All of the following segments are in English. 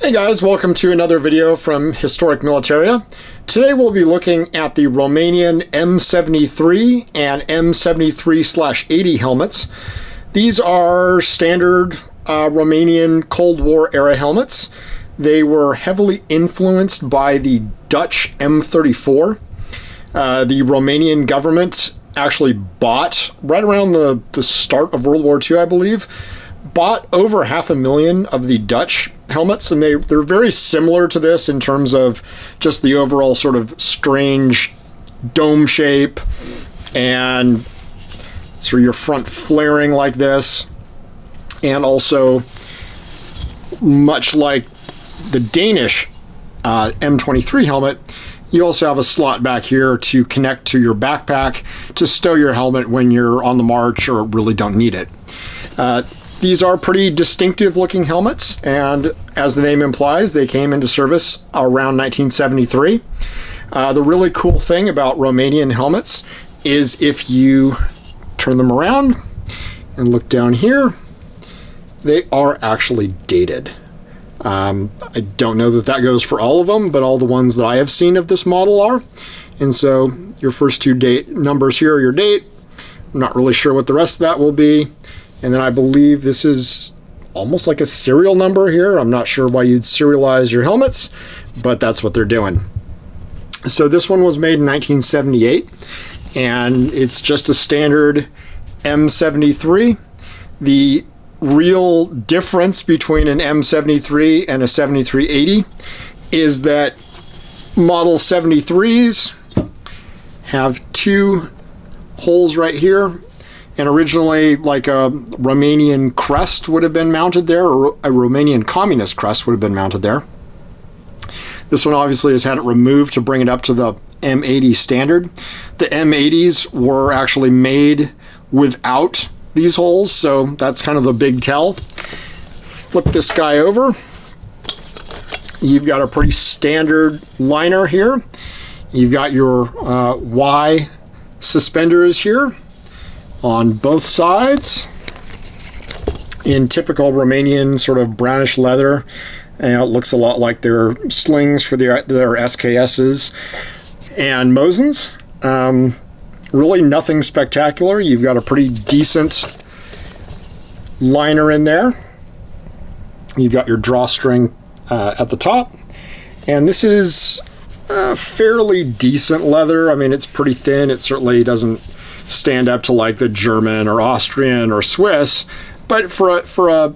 Hey guys, welcome to another video from Historic Militaria. Today we'll be looking at the Romanian M73 and M73/80 helmets. These are standard Romanian Cold War era helmets. They were heavily influenced by the Dutch M34. The Romanian government actually bought, right around the start of World War II, I believe, bought over 500,000 of the Dutch helmets, and they're very similar to this in terms of just the overall sort of strange dome shape and sort of your front flaring like this, and also much like the Danish M23 helmet, you also have a slot back here to connect to your backpack to stow your helmet when you're on the march or really don't need it. These are pretty distinctive looking helmets, and as the name implies, they came into service around 1973. The really cool thing about Romanian helmets is if you turn them around and look down here, they are actually dated. I don't know that goes for all of them, but all the ones that I have seen of this model are. And so your first two date numbers here are your date. I'm not really sure what the rest of that will be. And then I believe this is almost like a serial number here. I'm not sure why you'd serialize your helmets, but that's what they're doing. So this one was made in 1978, and it's just a standard M73. The real difference between an M73 and a 7380 is that model 73s have two holes right here. And originally, like a Romanian crest would have been mounted there, or a Romanian communist crest would have been mounted there. This one obviously has had it removed to bring it up to the M80 standard. The M80s were actually made without these holes, so that's kind of the big tell. Flip this guy over. You've got a pretty standard liner here. You've got your Y suspenders here on both sides in typical Romanian sort of brownish leather. And it looks a lot like their slings for their SKSs and Mosins. Really nothing spectacular. You've got a pretty decent liner in there. You've got your drawstring at the top. And this is fairly decent leather. I mean, it's pretty thin. It certainly doesn't stand up to like the German or Austrian or Swiss, but for a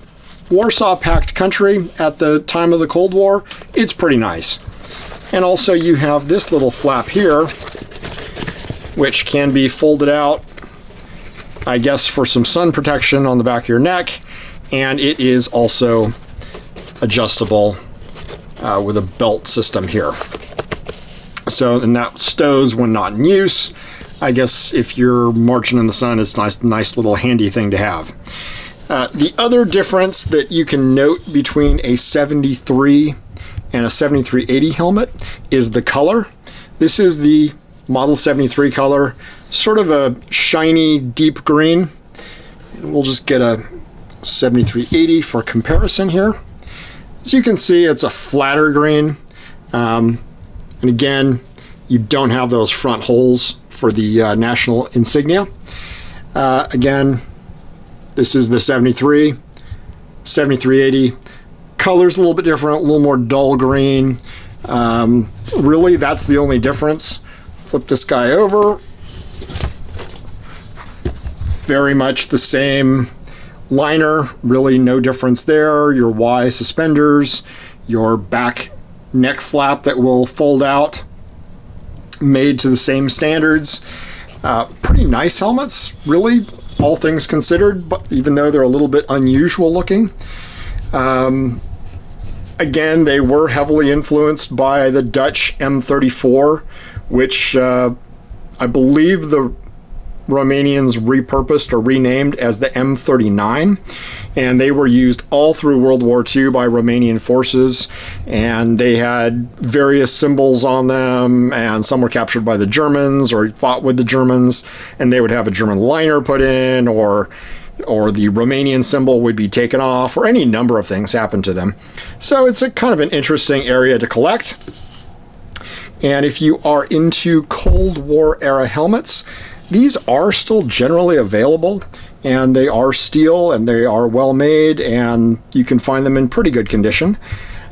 Warsaw Pact country at the time of the Cold War, it's pretty nice. And also you have this little flap here, which can be folded out, I guess, for some sun protection on the back of your neck, and it is also adjustable with a belt system here. So, and that stows when not in use. I guess if you're marching in the sun, it's a nice little handy thing to have. The other difference that you can note between a 73 and a 7380 helmet is the color. This is the Model 73 color, sort of a shiny deep green. And we'll just get a 7380 for comparison here. As you can see, it's a flatter green. And again, you don't have those front holes for the national insignia. Again, this is the 73, 7380. Color's a little bit different, a little more dull green. Really, that's the only difference. Flip this guy over. Very much the same liner, really no difference there. Your Y suspenders, your back neck flap that will fold out, made to the same standards. Pretty nice helmets, really, all things considered, but even though they're a little bit unusual looking. Again, they were heavily influenced by the Dutch M34, which I believe the Romanians repurposed or renamed as the M39, and they were used all through World War II by Romanian forces, and they had various symbols on them, and some were captured by the Germans or fought with the Germans, and they would have a German liner put in, or or the Romanian symbol would be taken off, or any number of things happen to them. So it's a kind of an interesting area to collect. And if you are into Cold War era helmets, these are still generally available, and they are steel and they are well made, and you can find them in pretty good condition.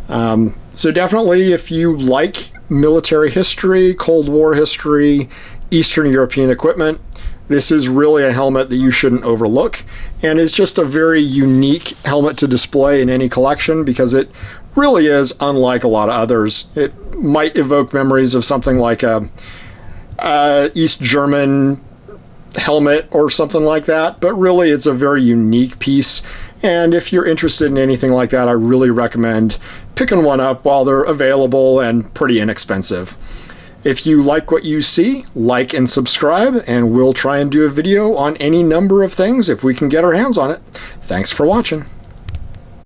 So definitely, if you like military history, Cold War history, Eastern European equipment, this is really a helmet that you shouldn't overlook, and is just a very unique helmet to display in any collection because it really is unlike a lot of others. It might evoke memories of something like a East German helmet or something like that, but really it's a very unique piece. And if you're interested in anything like that, I really recommend picking one up while they're available and pretty inexpensive. If you like what you see, like and subscribe, and we'll try and do a video on any number of things if we can get our hands on it. Thanks for watching.